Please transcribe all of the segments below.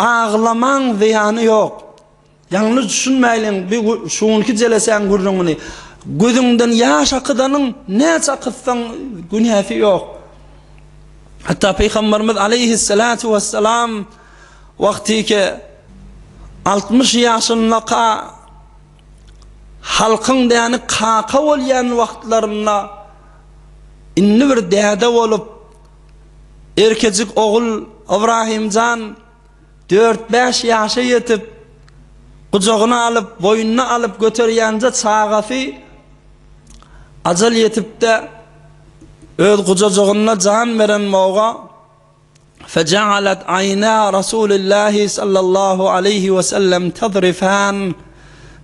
ağlaman ziyanı yok. Yalnız düşünmeyin, bir şunki jelesen gurrunni. Gözünden yaş akıdanın ne akıtsan günahı yok. Hatta Peygamberimiz aleyhissalatu vesselam vakti ki 60 yaşınlaka halkın deyani kaka olyan vaktlarına inni bir dede olup erkecik oğul İbrahimcan 4-5 yaşa yetip kucağına alıp boynuna alıp götürýände çağası acal yetip de öz kucağına can veren moğa فجعلت عينا رسول الله صلى الله عليه وسلم تذرفان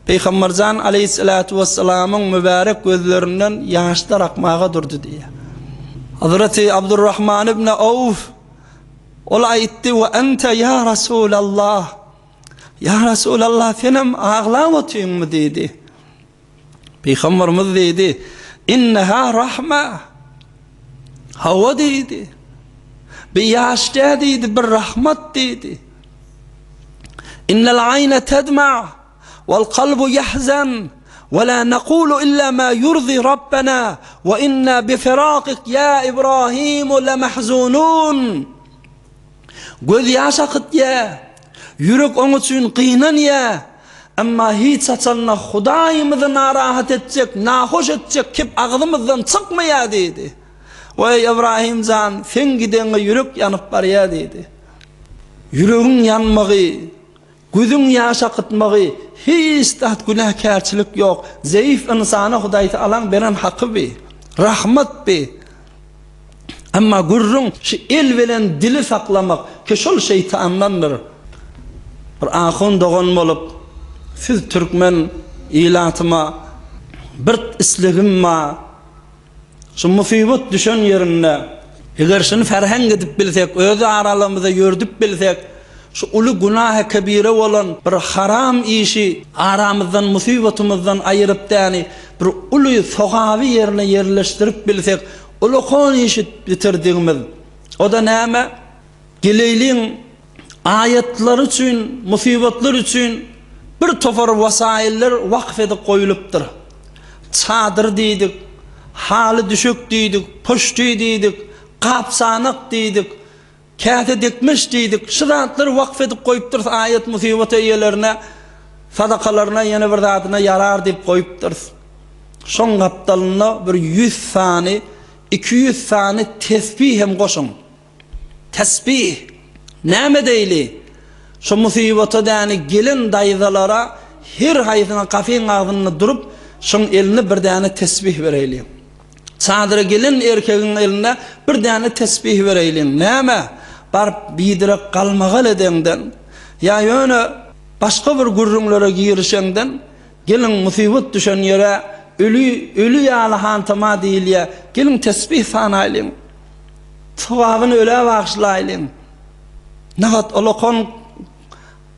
Peygambercan aleyhissalatu vesselam'ın mübarek gözlerinden yaşlar akmağa durdu diye. Hazreti Abdurrahman ibn Avf ola aytti ve ente ya Resulallah. Ya Resulallah senem ağlamatayım mı dedi. Peygamberimiz dedi inneha rahme. Hava dedi. Bir yaşta dedi, bir rahmet dedi. İnnel ayne tedma vel kalbu yahzan ve la naqulu illa ma yurzi Rabbena ve inna bi firaqik ya İbrahim lemahzunun. Göz yaş akıt ya, yürek onun için kıynan ya. Ama hiç açanla Hudayımızı narahat edecek, nahoş edecek, kip ağzımızdan çıkmaya dedi. Vay İbrahimcan, sen gidene yürek yanıp var ya dedi. Yüreğin yanmağı, gözün yaş akıtmağı, hiç taht günahkarçılık yok. Zayıf insana Huday'ı alan veren hakkı bi, rahmet bi. Ama gurrun şu el veren dili saklamak, ki şol şeytandandır. Bir ahun doğan olup, siz Türkmen ilatıma, bir isligim ma, şu musibet düşen yerine, eğer şunu ferhen edip bilsek, özü aralığımıza yördüp bilsek, şu ulu günah-ı kebire olan bir haram işi aramızdan, musibetimizden ayırıp yani bir ulu soğavi yerine yerleştirip bilsek, ulu kon işi bitirdiğimiz. O da neyme? Geleyliğin ayetler için, musibetler için bir tofar vasailler vakfedip koyuluptur. Çadır dedik, hali düşük dedik, poştu dedik, kapsanak dedik, kâte dikmiş dedik. Şıratları vakfedip koyuptur ayet musibet eyelerine, sadakalarına, yeni bir zatına yarar deyip koyuptur. Son kaptalına bir 100 tane, 200 tane tesbih hem koşun. Tesbih. Näme deyli? Şu musibete däni gelin dayızalara her hayatına kafin ağzına durup şun eline bir tane tesbih vereyli. Çadıra gelin erkeğin eline bir tane tesbih vereyli. Näme? Bar bidirek kalmagal edenden ya yöne başka bir gurrunlara girişenden gelin musibet düşen yere ölü yalahan tama değil ya gelin tesbih sanaylin. Tavabını öyle bağışlaylin. Nahat olokon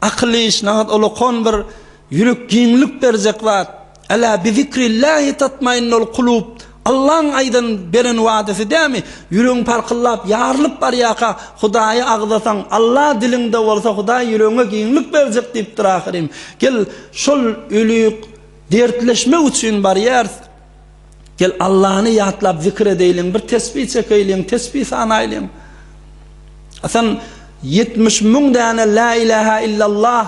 akliş, nahat olokon bir yürek ginlik berzek var. Ala bi zikrillahi tatmainnul kulub. Allah'ın aydan beren vaadesi değil mi? Yüreğin parkıllap, yarılıp var yaka, Hudayı ağlasan, Allah dilinde olsa Huday yüreğine ginlik berzek deyiptir ahirim. Gel şol ölüyük dertleşme için var yer. Gel Allah'ını yatlap zikredeylin, bir tesbih çekeylin, tesbih sanaylin. Asan 70 min tane la ilahe illallah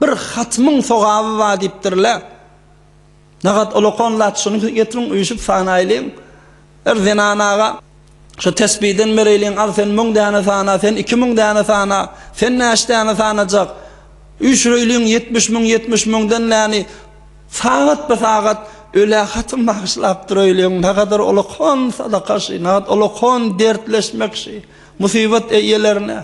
bir hatmın sogabı var deyiptirler. Nagat olokonlat şunu getirin uyuşup sanaylin. Zinanaga şu tesbihden vereylin, al sen 1000 tane sana, sen 2000 tane sana, sen neş tane sanacak. 3 reylin 70 minden yani saat be saat öyle hatım bağışlap duruylin. Ne kadar olokon sadakaşı, ne kadar olokon dertleşmek şey. Musibet eyelerine.